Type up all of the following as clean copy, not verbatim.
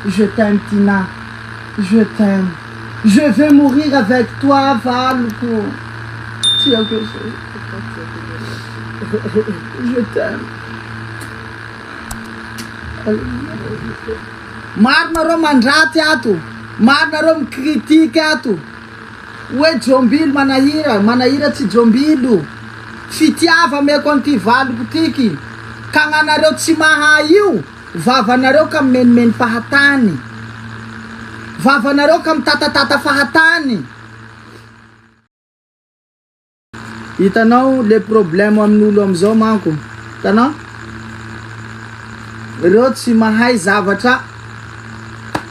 Je t'aime, Tina. Je t'aime. Je vais mourir avec toi, Val. Tu as quelque chose. Je t'aime. Marina ro mandraty ato. Marina ro mikritika ato. Hoe jombilo manahira tsy jombilo. Fitiava meko an'ity valiko tiky. Ka gn'anareo tsy mahay io. Vavanareo ka menimeny fahatany. Vavanareo ka mitatatata fahatany. Hitanao le problème amin'olo amizao manko. Hitanao? Reo tsy mahay zavatra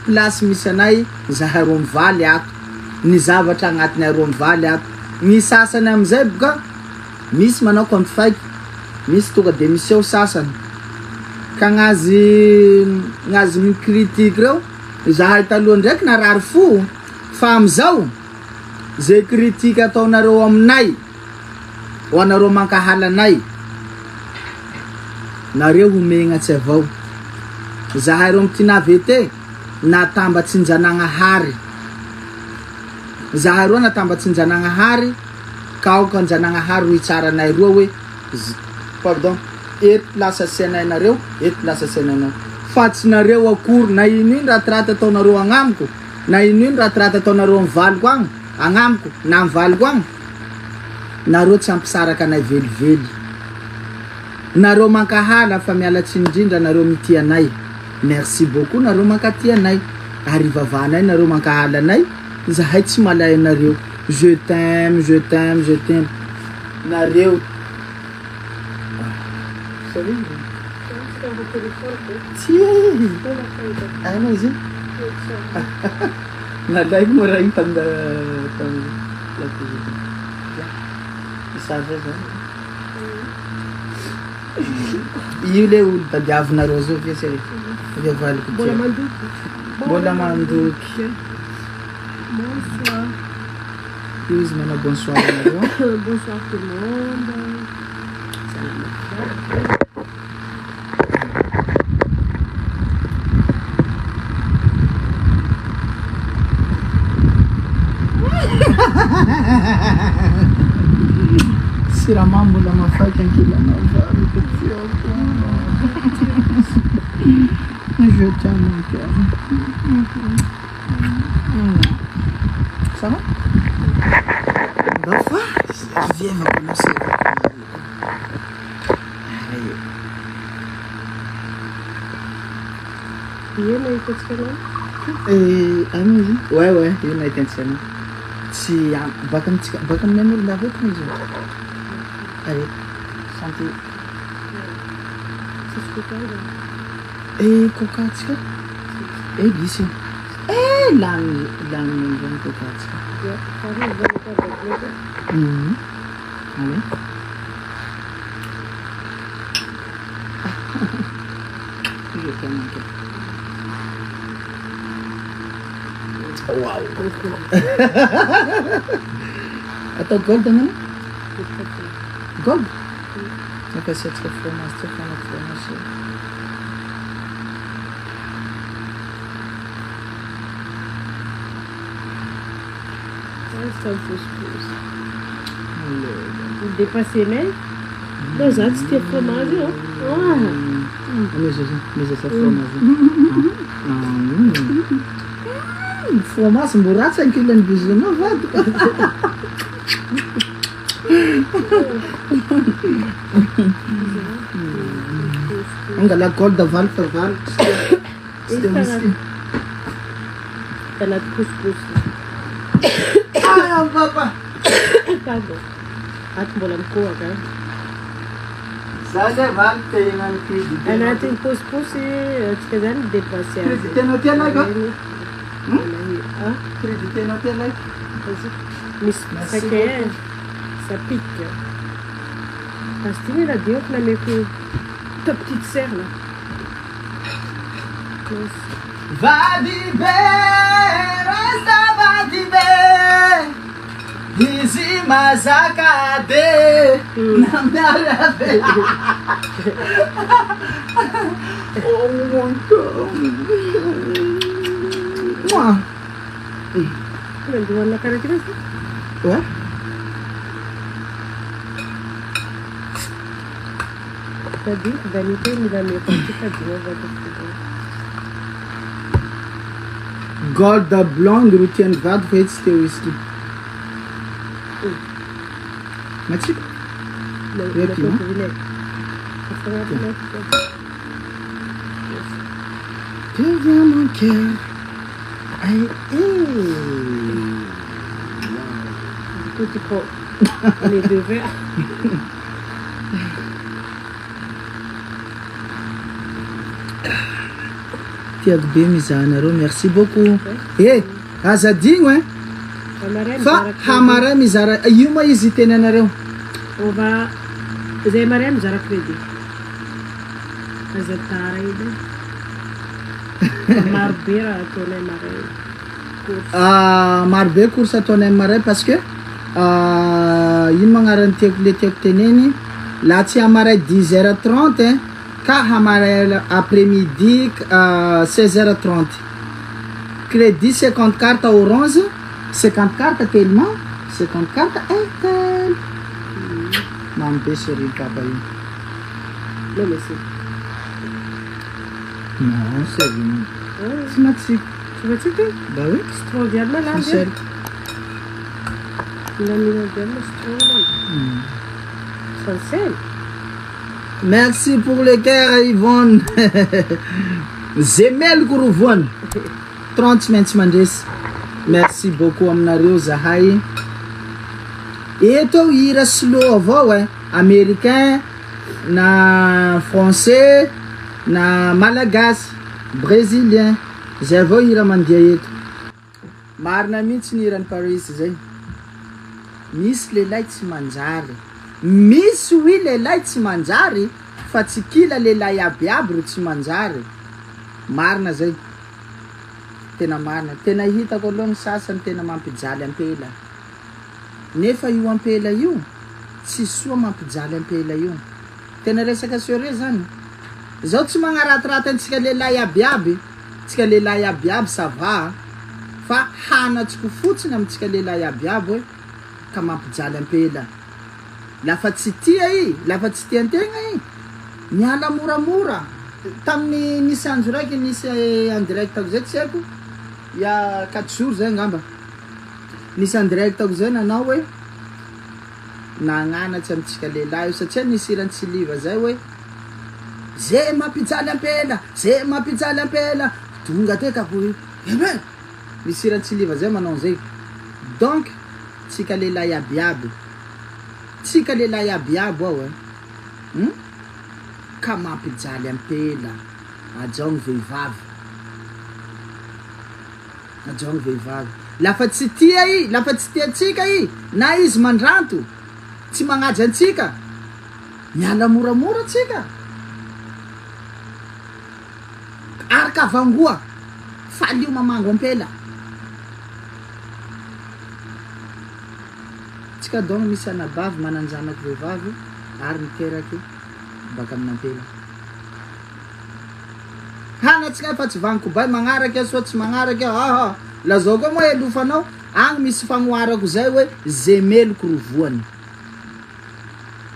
place misy anay zahay ro mivaly ato. Ny zavatra agnatiny aro mivaly ato. Ny sasany amizay boka misy manao compte fake. Misy tonga de miseho sasany. Ka gnazy mikritika reo. Zahay taloha ndraiky narary fo. Fa amizao zay kritika ataonareo aminay ho anareo mankahalanay nareo homegnatsy avao. Zahay ro mitina VT natambatsy Njanahary. Zahay ro natambatsy Njanahary. Ka ao ka Njanahary ho itsaranay roa hoe pardon, eto place asianay nareo, eto place asianay nareo. Fa tsy nareo akory na ino ratiraty ataonareo agnamiko, na ino ratiraty ataonareo amivaliko agny, agnamiko na amivaliko agny. Nareo tsy ampisaraka anay velively. Nareo mankahala fa mialatsiny indrindra nareo mity anay. Merci beaucoup nareo mankaty anay. Ary vavanay nareo mankahala anay. Zahay tsy malay nareo. Je t'aime, je t'aime, je t'aime. Nareo. Salut. Tiens. Ano izy? Nalay mo rin tanda isavy zao. Io le olo tadiavinareo zao ke seri. Valiko Mbola mandoky. Mbola mandoky. Bonsoir. Izy mana bonsoir nareo. Bonsoir tout le monde. Siramamy mbola mafaky ankilana valiko tiako. Je t'aime mon cœur. Ça va? Bah, viens va commencer. Yun ay ikot ka lang? Ano yun? Ouais, yun ay intention. Si, baka memori dapat mo yun. Allez, santé. Hospital. Kokatska? Gisi. Lang yung kokatska. Ya, parang ganito ka bagay. Ano? Wow. Atau gold dengan gold. Sampai saya transformasi. Ça me fait pause. Dépasser mais dans un petit fromage. Mais essa fromage. Fromage murah sa kilan gusto na vad. Ang galag called the valve for valve. Salad couscous. Ay, papa. Tago. At bulan ko agad. Sada valve dengan kidi. Natin couscous at kailan depasser. Tenotia na ka? Ah, Tenotia na. Miss Saké, ça pique. Parce que la diop la met pour ta petite sœur là. Va di bene, resta va di bene. Dizi mazakade. Namdarabe. Oh mon God. Nandoana karakara izy. Ouais. Tadiko danito mila mefaty tadinova Gold blonde ro tiany vady fa etsy teo izy ty. Matsiko. Reto, Deviens mon cœur. Aïe, Du coup, tu prends les 2 verres. Tiako be mizaha anareo, merci beaucoup. Aza digno hein. Fa hamaray mizara io ma izy teny anareo. On va zay maray mizara crédit. Aza tara edy. Maro be raha ataonay maray. Marobe course ataonay maray parce que ino magnarany le tiako teneny la tsy hamaray 10h30 hein, ka hamaray après-midi 16h30. Crédit 50 cartes orange, 50 cartes tellement, 50 cartes Airtel. Mambe chérie papa io. Non mais c'est... Non, c'est bon. C'est matsiko. Tu vas t'aider? Bah oui. Citron malade. Michel. Citron malade. Sincère. Merci pour le cœur Yvonne. Zemel Gourouvon. 30 minutes mandres. Merci beaucoup aminareo zahay. Eto hira slow avao hein. Américain na français na malagasy brésilien zay avao hira mandeha eto. Marina mihitsy ny hirany Paris zay. Misy lehilahy tsy manjary. Misy wi lehilahy tsy manjary fa tsy kila lehilahy abiaby ro tsy manjary. Marina zay. Tena marina. Tena hitako aloha ny sasany tena mampijaly ampela. Nefa io ampela io tsy soa mampijaly ampela io. Tena resaka sérieux zany. Zao tsy magnaratirata antsika lehilahy abiaby. Tsika lehilahy abiaby ça va. Fa hanatsiko fotsiny amintsika lehilahy abiaby hoe ka mampijaly ampela. Lafa tsy tia i, lafa tsy tiantegna i, miala moramora. Tamin'ny nisy andro raiky nisy en direct ako zay tsy haiko. Ya 4 jours zay ngamba. Nisy en direct ako zay nanao hoe nagnanatsy amintsika lehilahy satria nisy irantsiliva zay hoe zay mampijaly ampela, zay mampijaly ampela. Tonga teka ko ebe. Nisy irantsiliva zay manao zay. Donc tsika lehilahy abiaby. Tsika lehilahy abiaby ao hein. Ka mampijaly ampela. Ajaogny vehivavy. Ajaogny vehivavy. Lafa tsy tia i, lafa tsy tia tsika i, na izy mandranto, tsy magnaja antsika, miala moramora tsika. Araka vangoa, falio mamango ampela. Tsika donc misy anabavy mananjanaky vehivavy, ary miteraky baka amin'ampela. Hanatsika fa tsy vagniko bay magnaraky aso tsy magnaraky ah. Lazao koa moa elofanao agny misy fagnoarako zay hoe zemeloko rovoany.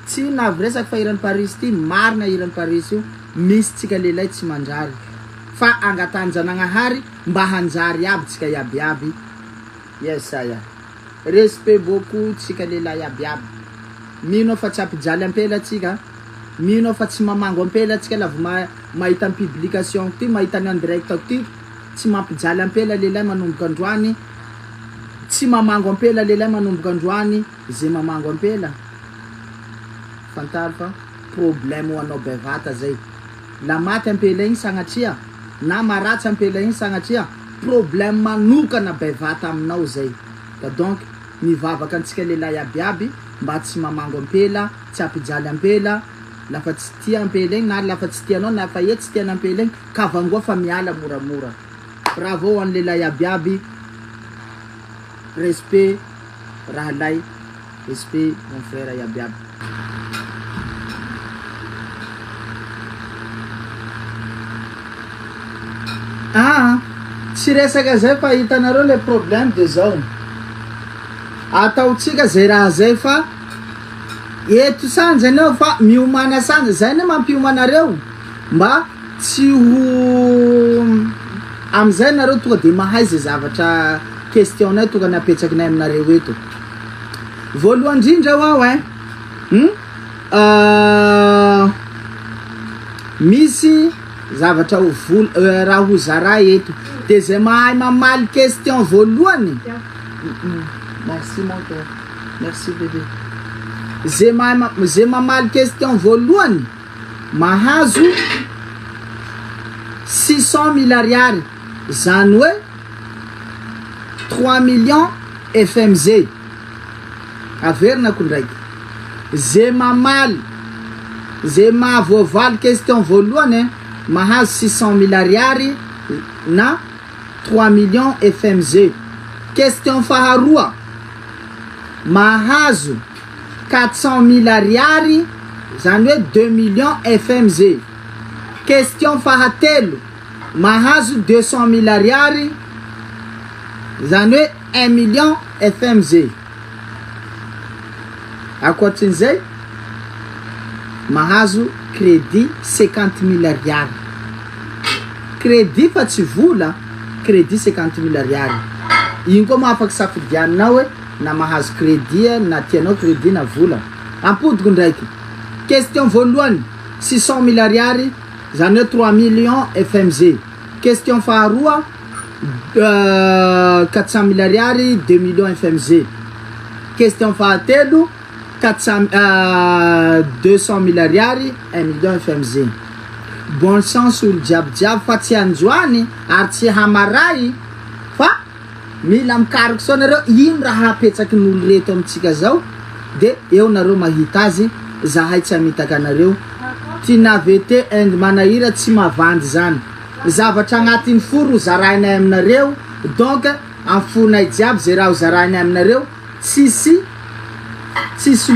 Tsy navy resaky fa hiran'ny Paris ty, marina hiran'ny Paris io, misy tsika lehilahy tsy manjary. Fa angatanjanagnahy mba hanjary aby tsika iabiaby. Yes saya. Respect beaucoup tsika lehilahy iabiaby. Mino fa tsy ampijaly ampela tsika. Mino fa tsy mamango ampela tsika la vao mahita publication ty, mahita en direct ty. Tsy mampijaly ampela lehilahy manomboka androany. Tsy mamango ampela lehilahy manomboka androany. Zay mamango ampela. Fantaro fa problème ho anao bevata zay. La maty ampela igny sagnatria, na maratsy ampela igny sagnatria, problème manokana bevata aminao zay. Da donc mivavaka antsika lehilahy abiaby mba tsy mamango ampela, tsy ampijaly ampela. Lafa tsy tia ampela igny na lafa tsy tianao na fa tsy tiana ampela igny, ka vangoa fa miala moramora. Bravo an lehilahy abiaby. Respect rahalay. Respect mon frère abiaby. tsy resaka zay fa hitanareo le problème de zao ataotsika zay raha zay fa eto sanjany eo fa miomana sanja zay ne mampiomanareo mba tsy ho am'izay nareo tonga de mahay zay zavatra questionay tonga ny apetsakinay aminareo eto voalohany indrindra ao misy zavatra raha ho zara eto de zay mahay mamaly question voalohany merci mon père merci bébé zay mamaly question voalohany mahazo 600 000 ariary zany hoe 3 millions FMZ averina ko ndraiky zay mamaly zay mahavoavaly question voalohany mahazo 600 000 ariary na 3 millions FMZ. Question faharoa mahazo 400 000 ariary zany hoe 2 millions FMZ. Question fahatelo mahazo 200 000 ariary zany hoe 1 million FMZ. Akoatrin'izay mahazo crédit 50 000 ariary. Crédit fa tsy vola, crédit 50 000 ariary. Igny koa mahafaky safidianina hoe na mahazo crédit na tianao crédit na vola. Ampodiko ndraiky. Question voalohany 600 000 ariary zany hoe 3 millions FMZ. Question faharoa 400 000 ariary 2 millions FMZ. Question fahatelo 200 000 ariary 1 million FMZ. Bon sens olo jiaby fa tsy anjoany ary tsy hamaray fa mila mikariko sao nareo ino raha apetsaky n'olo reto amitsika zao de eo nareo mahita azy zahay tsy hamitaka anareo ty navete and manahira tsy mavandy zany zavatra agnatin'ny foro zarainay aminareo donc amfonay jiaby zay raha zarainay aminareo tsisy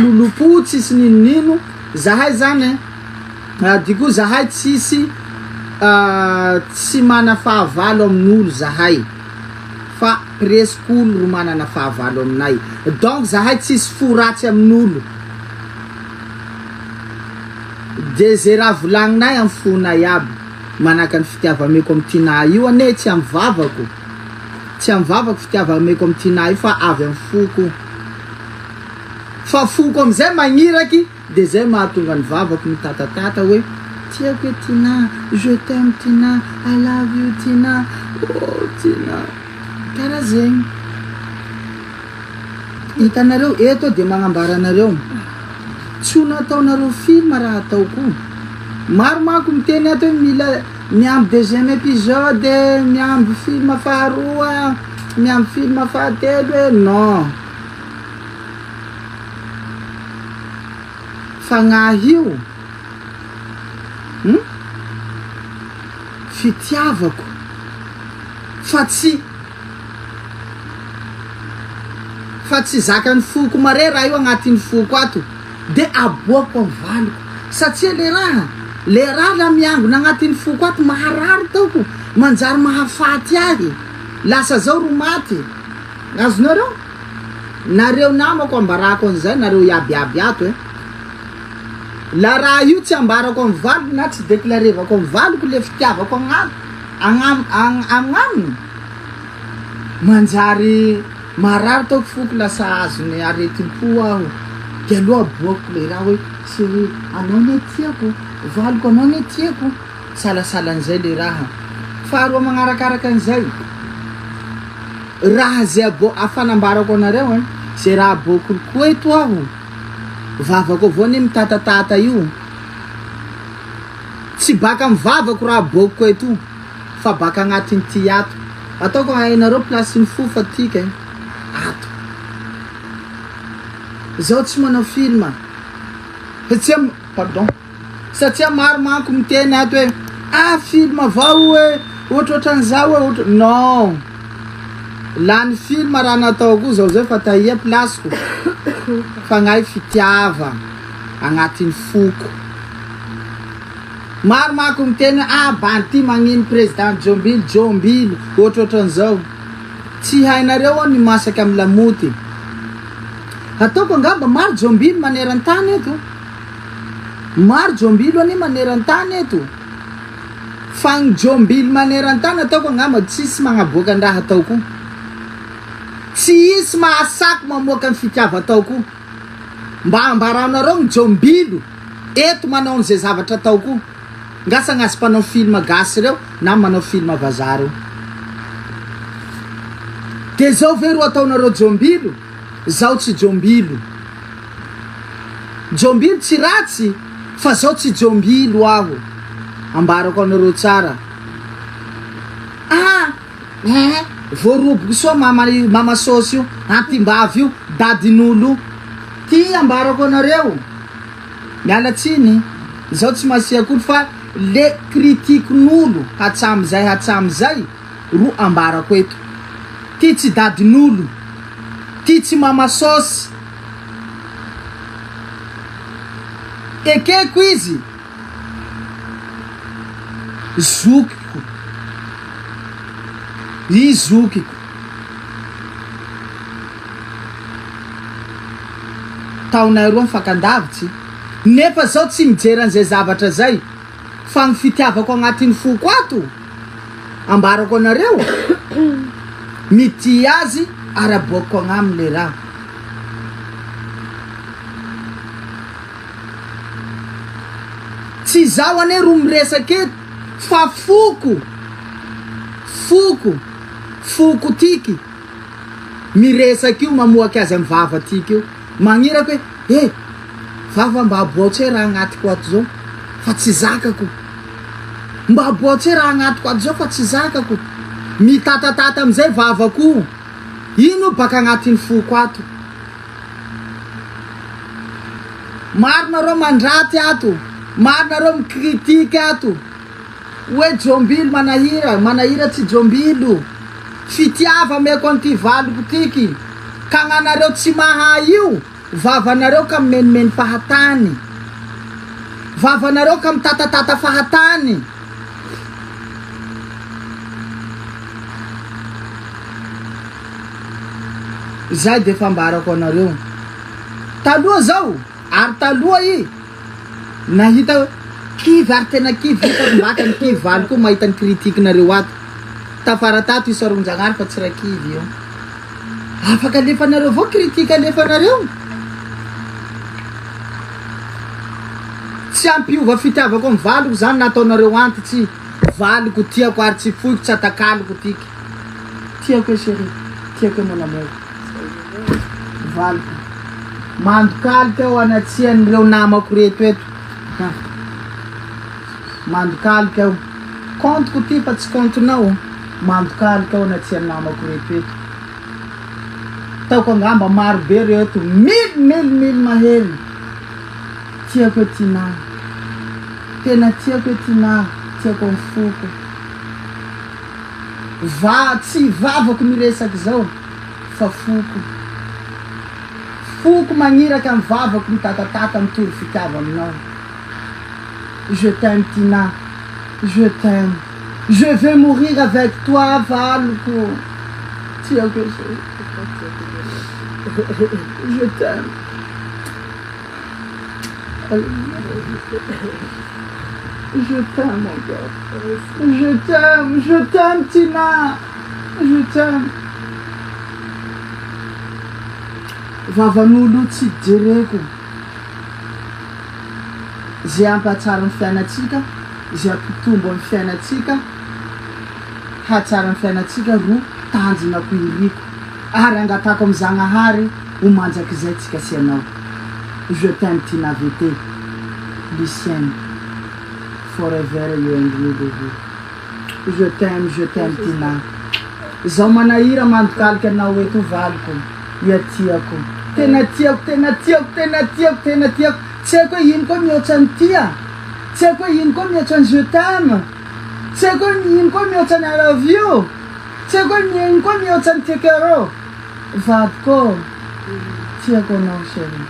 lolopo tsisy ninonino zahay zany diko zahay tsisy tsy mana fahavalo amin'olo zahay fa presque olo ro manana fahavalo aminay donc zahay tsisy fo ratsy amin'olo de zay raha volagninay amin'ny fonay aby manaka ny fitiava-meko amin'ny tina io ane tsy amivavako fitiava-meko amin'ny tina io fa avy amin'ny foko fa foko am'izay magniraky de zay mahatonga ny vavako mitatatata hoe tiako e tina, je t'aime tina, I love you tina, oh tina, karaha zegny. Hitanareo eto de magnambara anareo tsy ho nataonareo film raha ataoko maro manko miteny ato hoe mila miamby deuxième épisode miamby film faharoa miamby film fahatelo hoe non fagnahy io fitiavako fa tsy zakany foko mare raha io agnatin'ny foko ato de aboako amin'ny valiko satria le raha la miangona agnatin'ny foko ato maharary taoko manjary mahafaty ahy lasa zao ro maty azonareo nareo namako ambarako an'izay nareo iabiaby ato la raha io tsy ambarako amin'ny valiko na tsy déclarevako amin'ny valiko le fitiavako agnaminy manjary maharary taoko foko lasa azony aretim-po aho de aloha aboako le raha hoe chéri anao ne tiako valiko anao ne tiako salasalan'izay le raha faharoa magnarakaraka an'izay raha zay afanambarako anareo zay raha aboako eto aho vavako avao ne mitatatata io tsy baka mivavako raha aboako eto fa baka agnatin'ny ty ato ataoko hainareo plasin'ny fofa tika ato zaho tsy manao film satria maro manko miteny ato hoe film avao hoe ohatrohatran'izao hoe non lany film raha nataoko zao zay fa tahia plasiko fagnahy fitiava agnatin'ny foko maro mako miteny banty magnino président Jombilo ohatrohatran'izao tsy hainareo ny masaky amin'ny lamoty ataoko angamba maro Jombilo maneran-tany eto maro Jombilo ani maneran-tany eto fa ny Jombilo maneran-tany ataoko angamba tsisy magnaboaka ny raha ataoko tsy isy mahasako mamoaka ny fitiava ataoko mba ambaranareo ny Jombilo eto manao an'izay zavatra ataoko ngasa gnasy mpanao film gasy reo na manao film vazaha reo de zao ve ro ataonareo Jombilo zao tsy Jombilo tsy ratsy fa zao tsy Jombilo aho ambarako anareo tsara voaroboky soa mama sosy io antimbavy io dadin'olo ty ambarako anareo miala tsiny zao tsy masia akory fa le kritikin'olo hatsamizay ro ambarako eto ty tsy dadin'olo ty tsy mama sosy ekeko izy zokiko taonay roa mifakandavitsy nefa zao tsy mijery an'izay zavatra zay fa ny fitiavako agnatin'ny foko ato ambarako anareo mity azy araboako agnaminy le raha tsy zaho ane ro miresaky eto fa foko tiky miresaky io mamoaky azy amy vava tiky io magnirako hoe vava mba aboatsy hoe raha agnatiko ato zao fa tsy zakako mba aboatsy hoe raha agnatiko ato zao fa tsy zakako mitatatata amizay vavako ino baka agnatin'ny foko ato maro nareo mandraty ato maro nareo mikritike ato hoe Jombilo manahira tsy Jombilo fitiava meko anty valiko tiky ka gnanareo tsy mahay io vavanareo ka mimenimeny fahatany vavanareo ka mitatatata fahatany zay de fambarako anareo taloha zao ary taloha i nahita kivy ary tena kivy hitako mbaka ny kivy valiko mahita ny kritikinareo ato tafara tato isaronjanary fa tsy raha kivy io afaka alefanareo avao kritika alefanareo tsy ampiova fitiavako amy valiko zany nataonareo antitsy valiko tiako ary tsy foiko tsy atakaliko tiky tiako e chéri tiako e mon amour valiko mandokaliky aho anatsian'ireo namako reto eto mandokaliky aho kontiko ty fa tsy kontonao mandokaliky aho anatsian'ny namako reto eto taoko angamba maro be reto mily mahery tiako e tina tena tiako e tina tiako amy foko tsy vavako miresaky zao fa foko magniraky amy vavako mitatatata mitory fitiava aminao je t'aime Tina je t'aime je vais mourir avec toi valiko tiako je t'aime je t'aime encore je t'aime Tina je t'aime vavan'olo tsy jereko zay ampatsara ny fiainatsika zay ampitombo amy fiainatsika hatsara ny fiainatsika ro tanjonako iriko ary angatako amy Zagnahary ho manjaky zay tsika sianao je t'aime Tina VT Lucienne forever you and me baby je t'aime Tina zao manahira mandokaliky anao eto valiko ia tiako tena tiako tsy haiko hoe ino koa mihoatra ny tia tsy haiko hoe ino koa mihoatra ny je t'aime tsy haiko hoe ino koa mihoatra ny I love you tsy haiko hoe ino koa mihoatra ny tekero vadiko tiako anao chéri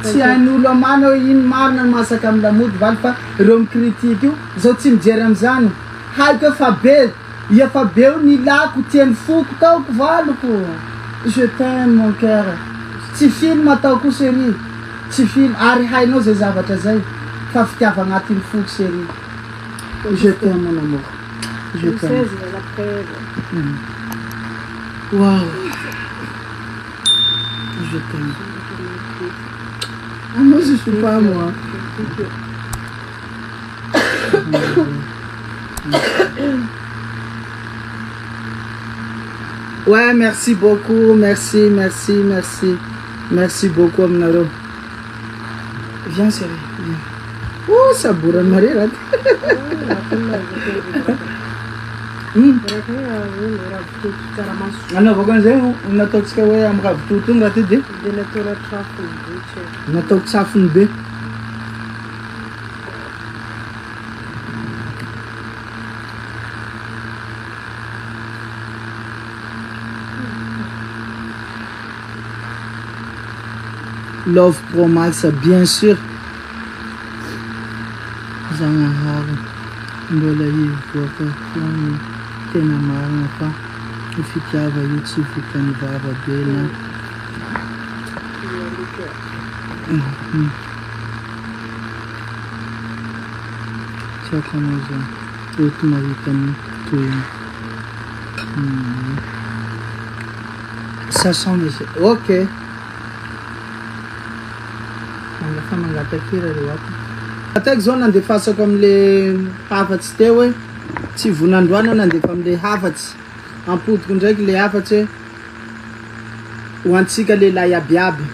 tsy hain'olo amana hoe ino marina no masaka amin'ny lamody valy fa ireo mikritika io zao tsy mijery am'izany haiko efa be efa be o ny lako tiany foko taoko valoko je t'aime mon cœur tsy film ataoko série tsy film ary hainao zay zavatra zay fa fitiava agnatin'ny foko série je t'aime mon amour je t'aime wow je t'aime ah moi je suis pas moi ouais merci beaucoup merci beaucoup aminareo viens chérie viens oh ça bourre marira anaovako an'izay nataotsika hoe amin'ny ravitoto iny raha ty de nataoko tsafony be Love Pro Max bien sûr Zagnahary mbola hivoaka foana tena marina fa ny fitiava io tsy vitan'ny vava be na tsy akanao zany oety mahita ny toyny ça sent les ok mangafa mangatakira reo ato ataiko zao nandefasako am'le hafatsy teo hoe tsy vonandroana nandefa am'le hafatsy ampodiko ndraiky le hafatsy hoe ho antsika lehilahy abiaby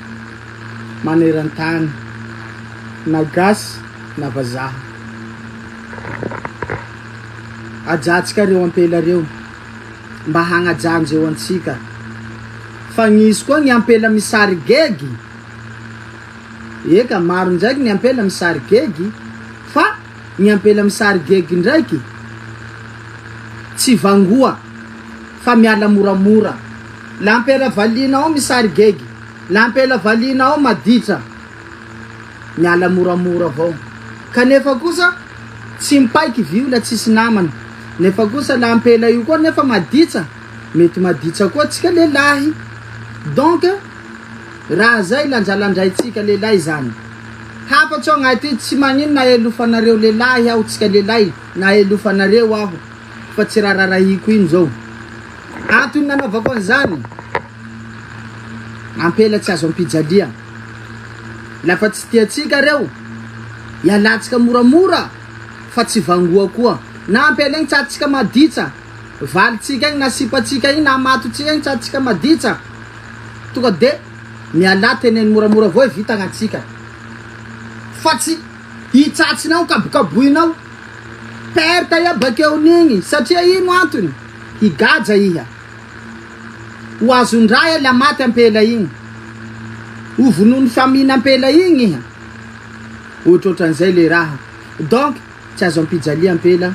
maneran-tany na gasy na vazaha ajatsika reo ampela reo mba hagnajanjeo antsika fa gnisy koa ny ampela misary gegy eka maro ndraiky ny ampela misary gegy fa ny ampela misary gegy ndraiky tsy vangoa fa miala moramora la ampela valinao misary gegy la ampela valinao maditra miala moramora avao kanefa kosa tsy mipaiky viola tsisy namana nefa kosa la ampela io koa nefa maditra mety maditra koa tsika lehilahy donc raha zay lanjalandraitsika lehilahy zany hafatsy ao agnaty tsy magnino na elofanareo lehilahy aho tsika lehilahy na elofanareo aho fa tsy raharahiko ino zao antony nanaovako an'izany ampela tsy azo ampijalia lafa tsy tiatsika reo ialatsika moramora fa tsy vangoa koa na ampela igny tsatsika maditra valitsika igny na sipatsika igny na matotsika igny tsatsika maditra tonga de miala teneny moramora avao vita agnatsika fa tsy hitsatsinao kabokaboinao perta ia bakeo n'igny satria ino antony higaja iha ho azondray la maty ampela igny ho vonony famina ampela igny iha ohatrohatran'izay le raha donc tsy azo ampijalia ampela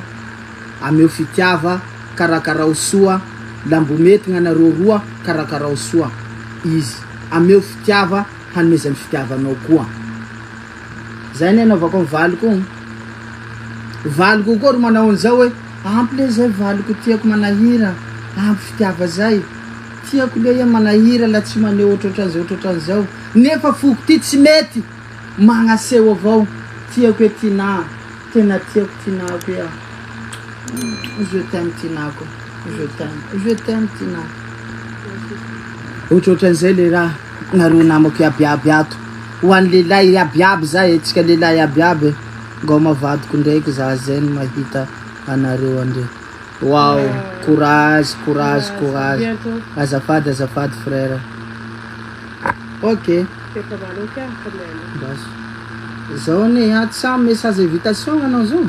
ameo fitiava karakarao soa lambo mety gnanareo roa karakarao soa izy ameo fitiava hanomezany fitiavanao koa zay ny anaovako ny valiko koa ro manao an'izao hoe ampy le zay valiko tiako manahira ampy fitiava zay tiako le ia manahira la tsy maneho ohatrohatran'izao nefa foko ty tsy mety magnaseho avao tiako e tinà tena tiako tinako ia je t'aime tinako je t'aime tinà ohatrohatran'izay le raha nareo namako abiaby ato ho an'ny lehilahy abiaby zay tsika lehilahy abiaby ngao mavadiko ndraiky za zay ny mahita anareo andre wow courage azafady frère ok bas zao ne aty samy message invitation anao zao